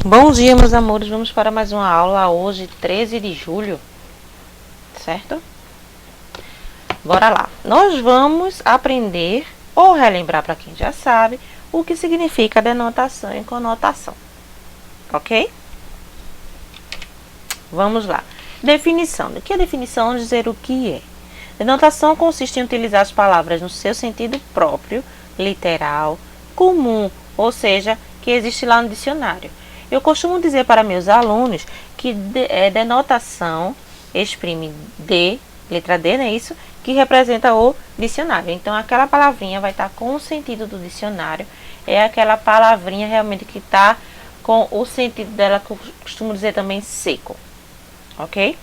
Bom dia, meus amores. Vamos para mais uma aula hoje, 13 de julho, certo? Bora lá. Nós vamos aprender ou relembrar, para quem já sabe, o que significa denotação e conotação, ok? Vamos lá. Definição. O que é definição? Dizer o que é. Denotação consiste em utilizar as palavras no seu sentido próprio, literal, comum, ou seja, que existe lá no dicionário. Eu costumo dizer para meus alunos que denotação exprime letra D, não é isso? Que representa o dicionário. Então, aquela palavrinha vai estar com o sentido do dicionário. É aquela palavrinha realmente que está com o sentido dela, que eu costumo dizer também seco. Ok?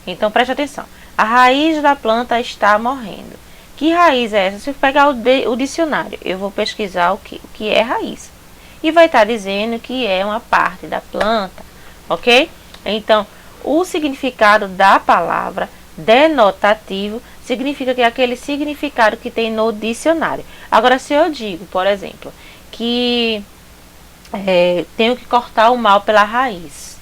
Então, preste atenção. A raiz da planta está morrendo. Que raiz é essa? Se eu pegar o dicionário, eu vou pesquisar o que é raiz. E vai estar dizendo que é uma parte da planta, ok? Então, o significado da palavra denotativo significa que é aquele significado que tem no dicionário. Agora, se eu digo, por exemplo, que tenho que cortar o mal pela raiz,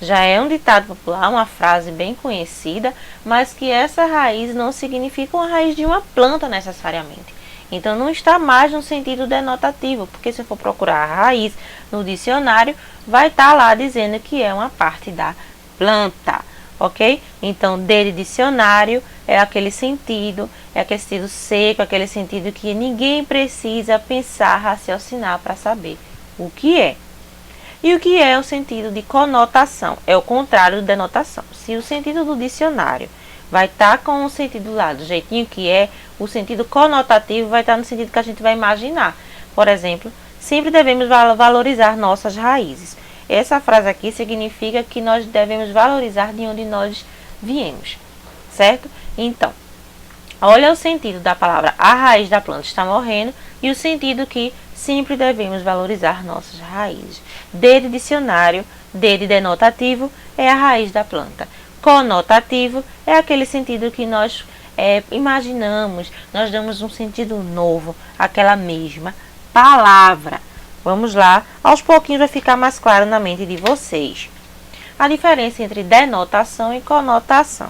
já é um ditado popular, uma frase bem conhecida, mas que essa raiz não significa uma raiz de uma planta necessariamente. Então, não está mais no sentido denotativo, porque se eu for procurar a raiz no dicionário, vai estar lá dizendo que é uma parte da planta, ok? Então, de dicionário é aquele sentido seco, aquele sentido que ninguém precisa pensar, raciocinar para saber o que é. E o que é o sentido de conotação? É o contrário de denotação. Se o sentido do dicionário vai estar com o sentido lá do jeitinho que é, o sentido conotativo vai estar no sentido que a gente vai imaginar. Por exemplo, sempre devemos valorizar nossas raízes. Essa frase aqui significa que nós devemos valorizar de onde nós viemos, certo? Então, olha o sentido da palavra a raiz da planta está morrendo e o sentido que sempre devemos valorizar nossas raízes. D de dicionário, D de denotativo é a raiz da planta. Conotativo é aquele sentido que nós imaginamos, nós damos um sentido novo àquela mesma palavra. Vamos lá, aos pouquinhos vai ficar mais claro na mente de vocês. A diferença entre denotação e conotação.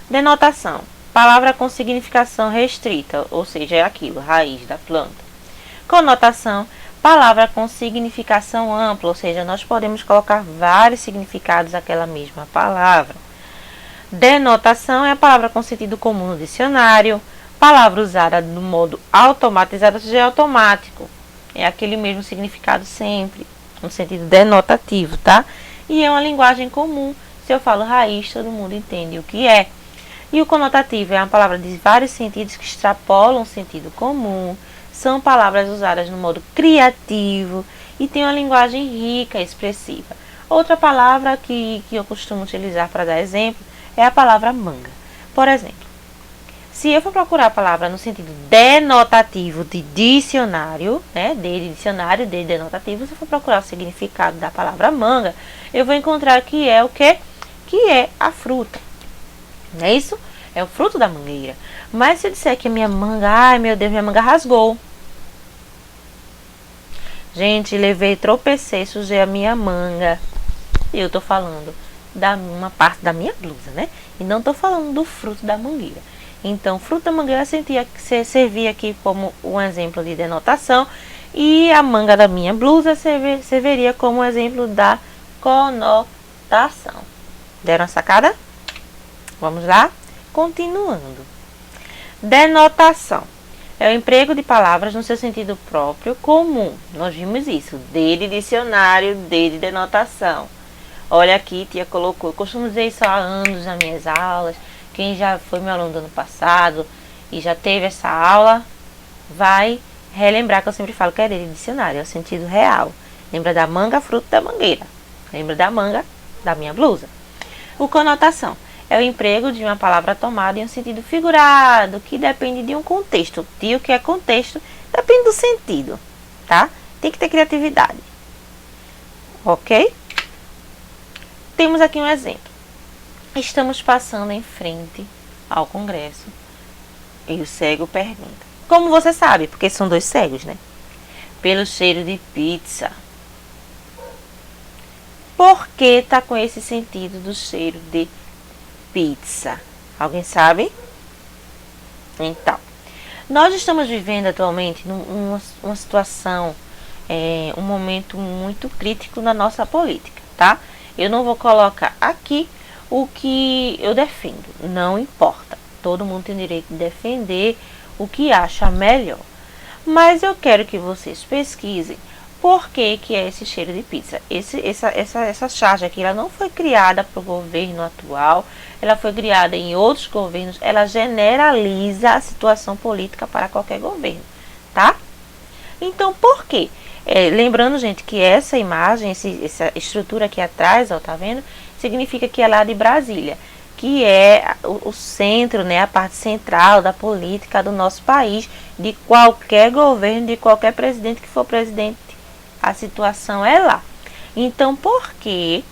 Denotação, palavra com significação restrita, ou seja, é aquilo, raiz da planta. Conotação, palavra com significação ampla, ou seja, nós podemos colocar vários significados àquela mesma palavra. Denotação é a palavra com sentido comum no dicionário, palavra usada no modo automatizado, ou seja, é automático. É aquele mesmo significado sempre, no sentido denotativo, tá? E é uma linguagem comum. Se eu falo raiz, todo mundo entende o que é. E o conotativo é uma palavra de vários sentidos que extrapolam o sentido comum. São palavras usadas no modo criativo e tem uma linguagem rica e expressiva. Outra palavra que eu costumo utilizar para dar exemplo é a palavra manga. Por exemplo, se eu for procurar a palavra no sentido denotativo de dicionário, né, de dicionário, de denotativo, se eu for procurar o significado da palavra manga, eu vou encontrar que é o quê? Que é a fruta. Não é isso? É o fruto da mangueira. Mas se eu disser que a minha manga, ai meu Deus, minha manga rasgou. Gente, levei, tropecei, sujei a minha manga. E eu tô falando da uma parte da minha blusa, né? E não tô falando do fruto da mangueira. Então, fruto da mangueira servia aqui como um exemplo de denotação. E a manga da minha blusa serviria como exemplo da conotação. Deram a sacada? Vamos lá? Continuando. Denotação é o emprego de palavras no seu sentido próprio comum. Nós vimos isso. D de dicionário, D de denotação. Olha aqui, tia colocou. Eu costumo dizer isso há anos nas minhas aulas. Quem já foi meu aluno do ano passado e já teve essa aula, vai relembrar que eu sempre falo que é D de dicionário. É o sentido real. Lembra da manga, fruto da mangueira. Lembra da manga, da minha blusa. O conotação é o emprego de uma palavra tomada em um sentido figurado, que depende de um contexto. E o que é contexto depende do sentido, tá? Tem que ter criatividade. Ok? Temos aqui um exemplo. Estamos passando em frente ao congresso e o cego pergunta. Como você sabe? Porque são dois cegos, né? Pelo cheiro de pizza. Por que tá com esse sentido do cheiro de pizza? Alguém sabe? Então, nós estamos vivendo atualmente uma situação, um momento muito crítico na nossa política, tá? Eu não vou colocar aqui o que eu defendo, não importa. Todo mundo tem direito de defender o que acha melhor. Mas eu quero que vocês pesquisem por que é esse cheiro de pizza. Essa charge aqui, ela não foi criada para o governo atual, ela foi criada em outros governos, ela generaliza a situação política para qualquer governo, tá? Então, por quê? Lembrando, gente, que essa imagem, essa estrutura aqui atrás, ó, tá vendo? Significa que é lá de Brasília, que é o centro, né, a parte central da política do nosso país, de qualquer governo, de qualquer presidente que for presidente, a situação é lá. Então, por que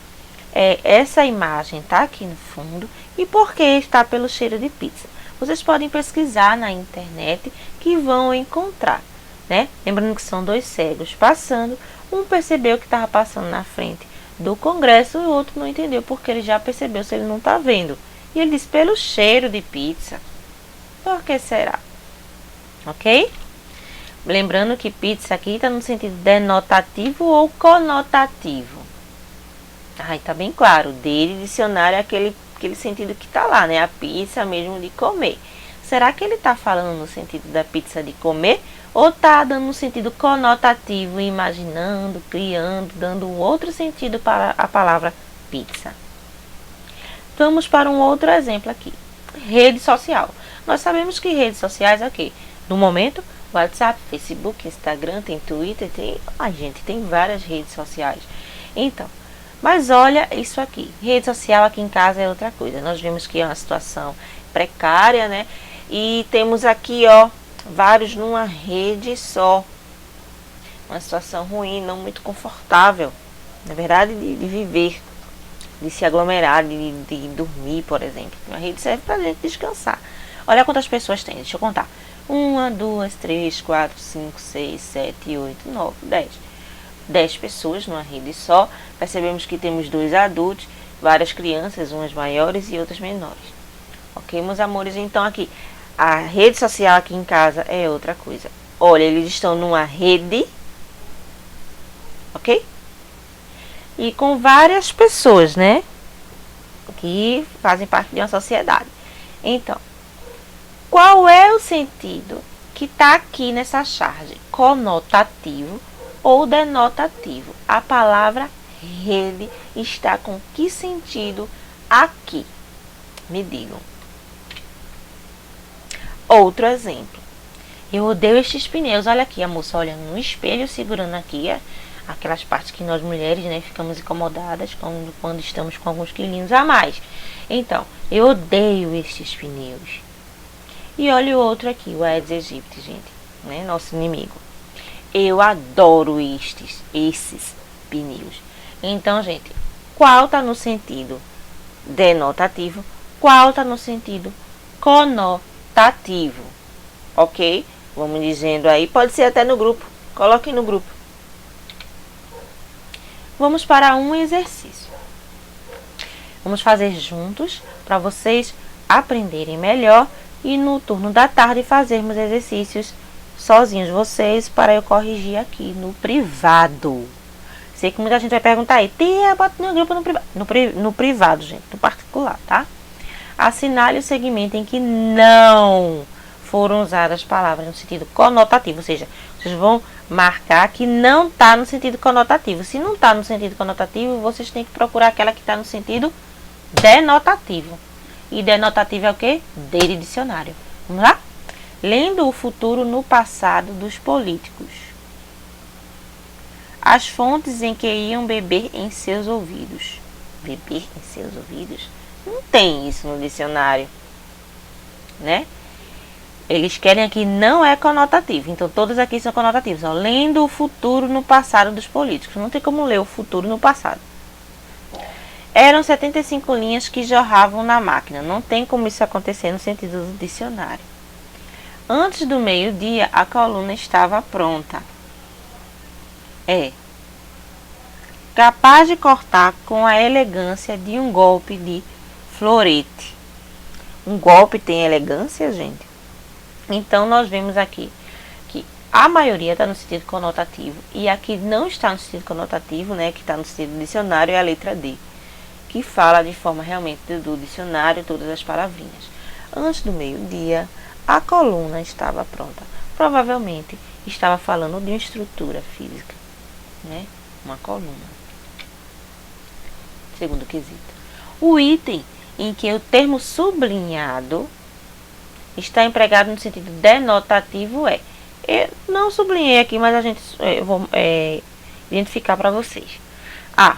essa imagem está aqui no fundo e por que está pelo cheiro de pizza? Vocês podem pesquisar na internet que vão encontrar, né? Lembrando que são dois cegos passando, um percebeu que estava passando na frente do Congresso e o outro não entendeu porque ele já percebeu se ele não está vendo. E ele disse pelo cheiro de pizza. Por que será? Ok? Lembrando que pizza aqui está no sentido denotativo ou conotativo. Ai, tá bem claro. Dele, dicionário é aquele sentido que tá lá, né? A pizza mesmo de comer. Será que ele está falando no sentido da pizza de comer? Ou está dando no sentido conotativo, imaginando, criando, dando um outro sentido para a palavra pizza? Vamos para um outro exemplo aqui. Rede social. Nós sabemos que redes sociais é o quê? No momento, WhatsApp, Facebook, Instagram, tem Twitter, tem várias redes sociais. Então, mas olha isso aqui. Rede social aqui em casa é outra coisa. Nós vemos que é uma situação precária, né? E temos aqui, ó, vários numa rede só. Uma situação ruim, não muito confortável, na verdade, de viver, de se aglomerar, de dormir, por exemplo. Uma rede serve pra gente descansar. Olha quantas pessoas tem, deixa eu contar. 1, 2, 3, 4, 5, 6, 7, 8, 9, 10. 10 pessoas numa rede só. Percebemos que temos 2 adultos, várias crianças, umas maiores e outras menores. Ok, meus amores? Então aqui, a rede social aqui em casa é outra coisa. Olha, eles estão numa rede, ok? E com várias pessoas, né? Que fazem parte de uma sociedade. Então, qual é o sentido que está aqui nessa charge? Conotativo ou denotativo? A palavra rede está com que sentido aqui? Me digam. Outro exemplo. Eu odeio estes pneus. Olha aqui, a moça olhando no espelho, segurando aqui aquelas partes que nós mulheres, né, ficamos incomodadas quando estamos com alguns quilinhos a mais. Então, eu odeio estes pneus. E olha o outro aqui, o Aedes aegypti, gente, né, nosso inimigo. Eu adoro esses pneus. Então, gente, qual está no sentido denotativo? Qual está no sentido conotativo? Ok? Vamos dizendo aí, pode ser até no grupo. Coloquem no grupo. Vamos para um exercício. Vamos fazer juntos para vocês aprenderem melhor e no turno da tarde fazermos exercícios sozinhos vocês para eu corrigir aqui no privado. Sei que muita gente vai perguntar aí, tia, bota no grupo no privado. No privado, gente, no particular, tá? Assinale o segmento em que não foram usadas palavras no sentido conotativo, ou seja, vocês vão marcar que não está no sentido conotativo. Se não está no sentido conotativo, vocês têm que procurar aquela que está no sentido denotativo. E denotativo é o quê? D de dicionário. Vamos lá? Lendo o futuro no passado dos políticos. As fontes em que iam beber em seus ouvidos. Beber em seus ouvidos? Não tem isso no dicionário, né? Eles querem aqui, não é conotativo. Então, todos aqui são conotativos. Ó. Lendo o futuro no passado dos políticos. Não tem como ler o futuro no passado. Eram 75 linhas que jorravam na máquina. Não tem como isso acontecer no sentido do dicionário. Antes do meio-dia, a coluna estava pronta. capaz de cortar com a elegância de um golpe de florete. Um golpe tem elegância, gente? Então, nós vemos aqui que a maioria está no sentido conotativo. E aqui não está no sentido conotativo, né? Que está no sentido do dicionário, é a letra D, que fala de forma realmente do dicionário todas as palavrinhas. Antes do meio-dia, a coluna estava pronta. Provavelmente estava falando de uma estrutura física, né? Uma coluna. Segundo quesito. O item em que o termo sublinhado está empregado no sentido denotativo é. Eu não sublinhei aqui, mas eu vou identificar para vocês. A.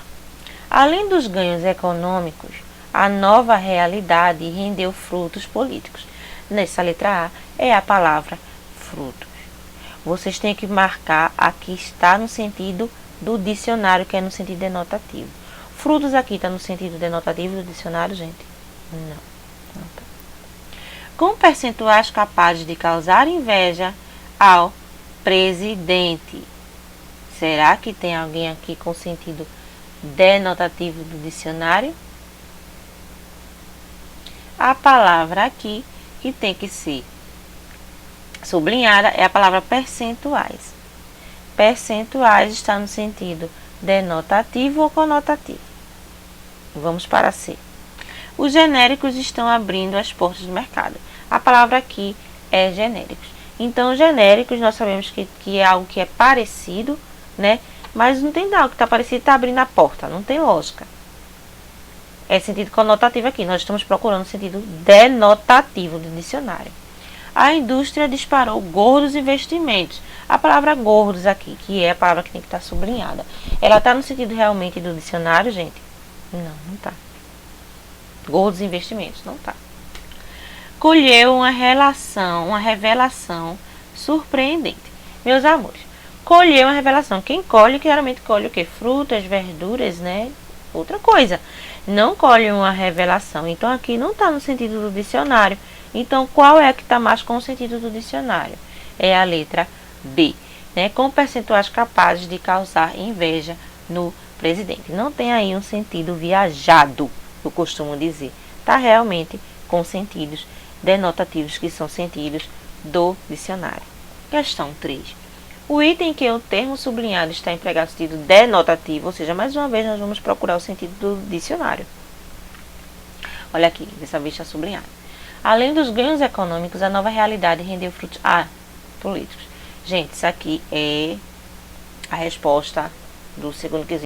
Além dos ganhos econômicos, a nova realidade rendeu frutos políticos. Nessa letra A é a palavra frutos. Vocês têm que marcar aqui está no sentido do dicionário, que é no sentido denotativo. Frutos aqui está no sentido denotativo do dicionário, gente? Não tá. Com percentuais capazes de causar inveja ao presidente. Será que tem alguém aqui com sentido denotativo do dicionário? A palavra aqui que tem que ser sublinhada é a palavra percentuais. Percentuais está no sentido denotativo ou conotativo. Vamos para C. Os genéricos estão abrindo as portas do mercado. A palavra aqui é genéricos. Então, genéricos nós sabemos que é algo que é parecido, né? Mas não tem algo que está parecido e está abrindo a porta. Não tem lógica. É sentido conotativo aqui. Nós estamos procurando o sentido denotativo do dicionário. A indústria disparou gordos investimentos. A palavra gordos aqui, que é a palavra que tem que estar sublinhada, ela está no sentido realmente do dicionário, gente? Não está. Gordos investimentos, não está. Colheu uma revelação surpreendente. Meus amores, colheu uma revelação. Quem colhe, geralmente colhe o quê? Frutas, verduras, né? Outra coisa. Não colhe uma revelação. Então, aqui não está no sentido do dicionário. Então, qual é a que está mais com o sentido do dicionário? É a letra B, né? Com percentuais capazes de causar inveja no presidente. Não tem aí um sentido viajado, eu costumo dizer. Está realmente com sentidos denotativos, que são sentidos do dicionário. Questão 3. O item em que o termo sublinhado está empregado no sentido denotativo, ou seja, mais uma vez nós vamos procurar o sentido do dicionário. Olha aqui, dessa vez está sublinhado. Além dos ganhos econômicos, a nova realidade rendeu frutos políticos. Gente, isso aqui é a resposta do segundo quesito.